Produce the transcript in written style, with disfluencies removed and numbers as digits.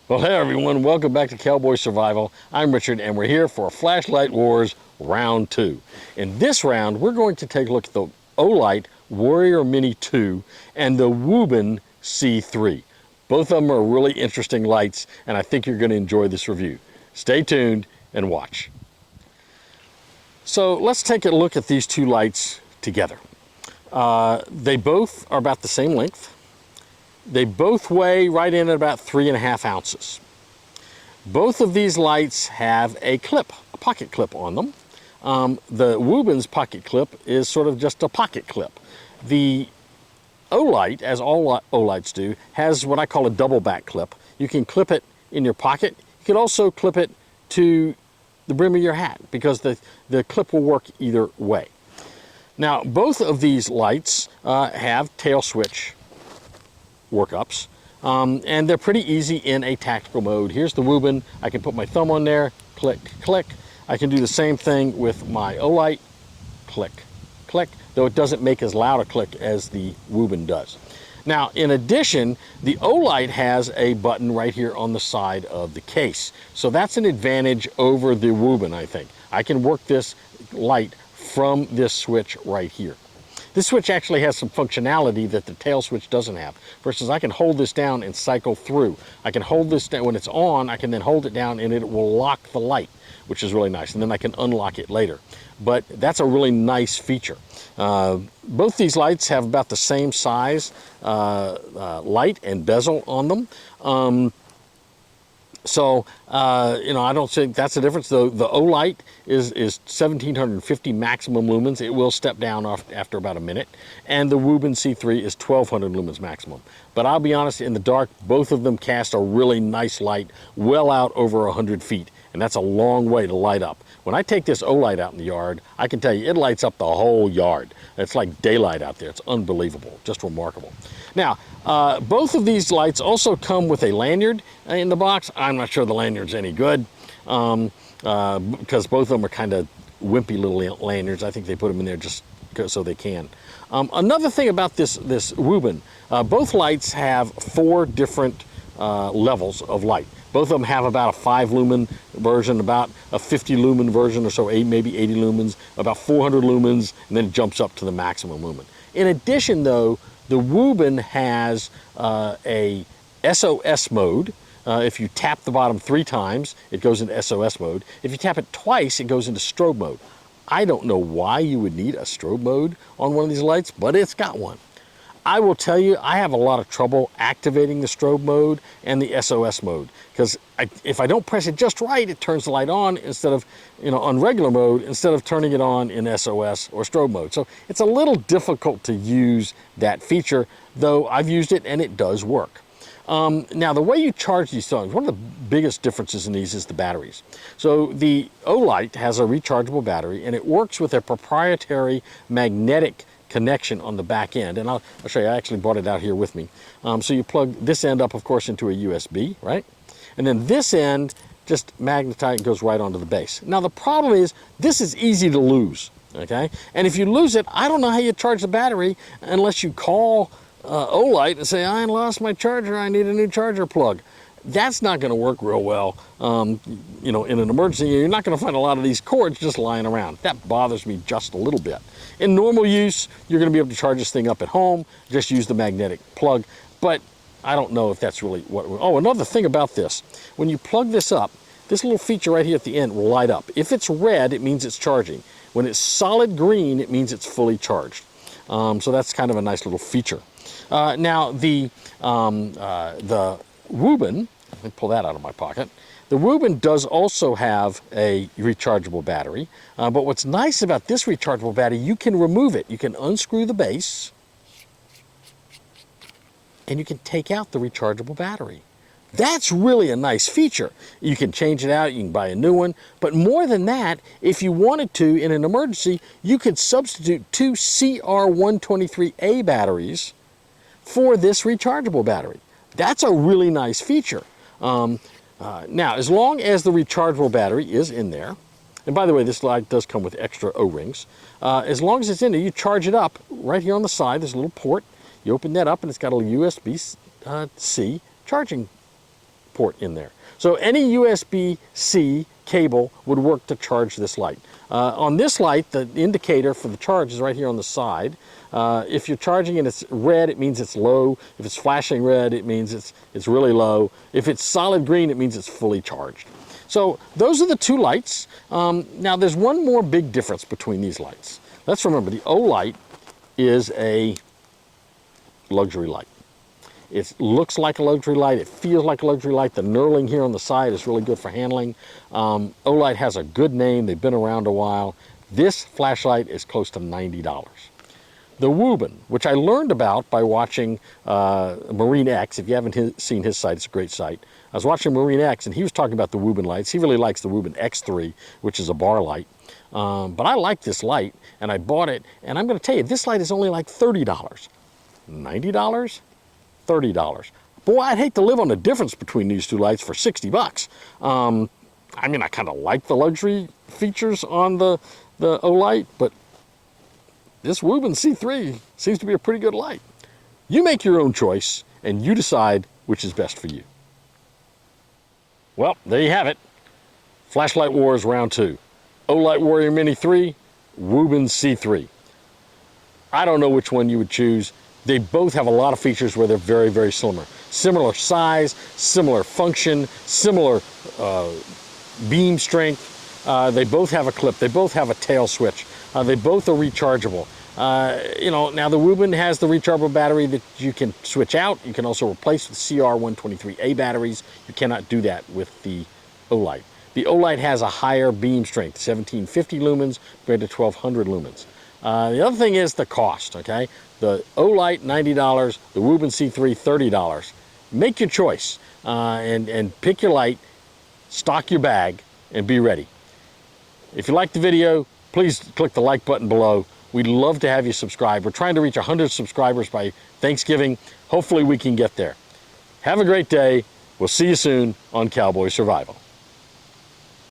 Well, hey everyone, welcome back to Cowboy Survival. I'm Richard, and we're here for Flashlight Wars Round 2. In this round, we're going to take a look at the OLIGHT Warrior Mini 2 and the Wuben C3. Both of them are really interesting lights, and I think you're going to enjoy this review. Stay tuned and watch. So let's take a look at these two lights together. They both are about the same length. They both weigh right in at about 3.5 ounces. Both of these lights have a clip, a pocket clip on them. The Wuben's pocket clip is sort of just a pocket clip. The OLIGHT, as all OLIGHTs do, has what I call a double back clip. You can clip it in your pocket. You can also clip it to the brim of your hat because the clip will work either way. Now, both of these lights have tail switch workups, and they're pretty easy in a tactical mode. Here's the Wuben. I can put my thumb on there, click, click. I can do the same thing with my OLIGHT, click, click, though it doesn't make as loud a click as the Wuben does. Now, in addition, the OLIGHT has a button right here on the side of the case. So that's an advantage over the Wuben, I think. I can work this light from this switch right here. This switch actually has some functionality that the tail switch doesn't have. For instance, I can hold this down and cycle through. I can hold this down when it's on, I can then hold it down and it will lock the light, which is really nice. And then I can unlock it later. But that's a really nice feature. Both these lights have about the same size light and bezel on them. I don't think that's the difference. The OLIGHT is 1,750 maximum lumens. It will step down after about a minute. And the Wuben C3 is 1,200 lumens maximum. But I'll be honest, in the dark, both of them cast a really nice light well out over 100 feet. And that's a long way to light up. When I take this OLIGHT out in the yard, I can tell you it lights up the whole yard. It's like daylight out there. It's unbelievable, just remarkable. Now, both of these lights also come with a lanyard in the box. I'm not sure the lanyard's any good because both of them are kind of wimpy little lanyards. I think they put them in there just so they can. Another thing about this Wuben, both lights have 4 different levels of light. Both of them have about a 5 lumen version, about a 50 lumen version or so, maybe 80 lumens, about 400 lumens, and then it jumps up to the maximum lumen. In addition, though, the Wuben has a SOS mode. If you tap the bottom 3 times, it goes into SOS mode. If you tap it twice, it goes into strobe mode. I don't know why you would need a strobe mode on one of these lights, but it's got one. I will tell you, I have a lot of trouble activating the strobe mode and the SOS mode because if I don't press it just right, it turns the light on instead of, on regular mode instead of turning it on in SOS or strobe mode. So it's a little difficult to use that feature, though I've used it and it does work. Now, the way you charge these things, one of the biggest differences in these is the batteries. So the OLIGHT has a rechargeable battery and it works with a proprietary magnetic connection on the back end, and I'll show you. I actually brought it out here with me. So you plug this end up, of course, into a USB, right? And then this end just magnetized, goes right onto the base. Now the problem is this is easy to lose, okay? And if you lose it, I don't know how you charge the battery unless you call OLIGHT and say, I lost my charger, I need a new charger plug. That's not going to work real well. In an emergency, you're not going to find a lot of these cords just lying around. That bothers me just a little bit. In normal use, you're going to be able to charge this thing up at home, just use the magnetic plug, but I don't know if that's really what. Oh, another thing about this, when you plug this up, this little feature right here at the end will light up. If it's red, it means it's charging. When it's solid green, it means it's fully charged. So that's kind of a nice little feature. Now, the Wuben, let me pull that out of my pocket. The Wuben does also have a rechargeable battery, but what's nice about this rechargeable battery, you can remove it. You can unscrew the base, and you can take out the rechargeable battery. That's really a nice feature. You can change it out, you can buy a new one, but more than that, if you wanted to, in an emergency, you could substitute 2 CR123A batteries for this rechargeable battery. That's a really nice feature. Now, as long as the rechargeable battery is in there, and by the way, this light does come with extra O-rings, as long as it's in there, you charge it up right here on the side. There's a little port. You open that up, and it's got a USB-C charging port in there. So any USB-C cable would work to charge this light. On this light, the indicator for the charge is right here on the side. If you're charging and it's red, it means it's low. If it's flashing red, it means it's really low. If it's solid green, it means it's fully charged. So those are the two lights. Now there's one more big difference between these lights. Let's remember, the OLIGHT is a luxury light. It looks like a luxury light. It feels like a luxury light. The knurling here on the side is really good for handling. OLIGHT has a good name. They've been around a while. This flashlight is close to $90. The Wuben, which I learned about by watching Marine X. If you haven't seen his site, it's a great site. I was watching Marine X, and he was talking about the Wuben lights. He really likes the Wuben X3, which is a bar light. But I like this light, and I bought it. And I'm going to tell you, this light is only like $30. $90? $30. Boy, I'd hate to live on the difference between these two lights for 60 bucks. I mean, I kind of like the luxury features on the OLIGHT, but this Wuben C3 seems to be a pretty good light. You make your own choice, and you decide which is best for you. Well, there you have it. Flashlight Wars Round 2. OLIGHT Warrior Mini 3, Wuben C3. I don't know which one you would choose. They both have a lot of features where they're very, very similar. Similar size, similar function, similar beam strength. They both have a clip. They both have a tail switch. They both are rechargeable. You know, now the Wuben has the rechargeable battery that you can switch out. You can also replace with CR123A batteries. You cannot do that with the OLIGHT. The OLIGHT has a higher beam strength, 1750 lumens compared to 1200 lumens. The other thing is the cost, okay? The OLIGHT, $90, the Wuben C3, $30. Make your choice and pick your light, stock your bag, and be ready. If you liked the video, please click the like button below. We'd love to have you subscribe. We're trying to reach 100 subscribers by Thanksgiving. Hopefully we can get there. Have a great day. We'll see you soon on Cowboy Survival.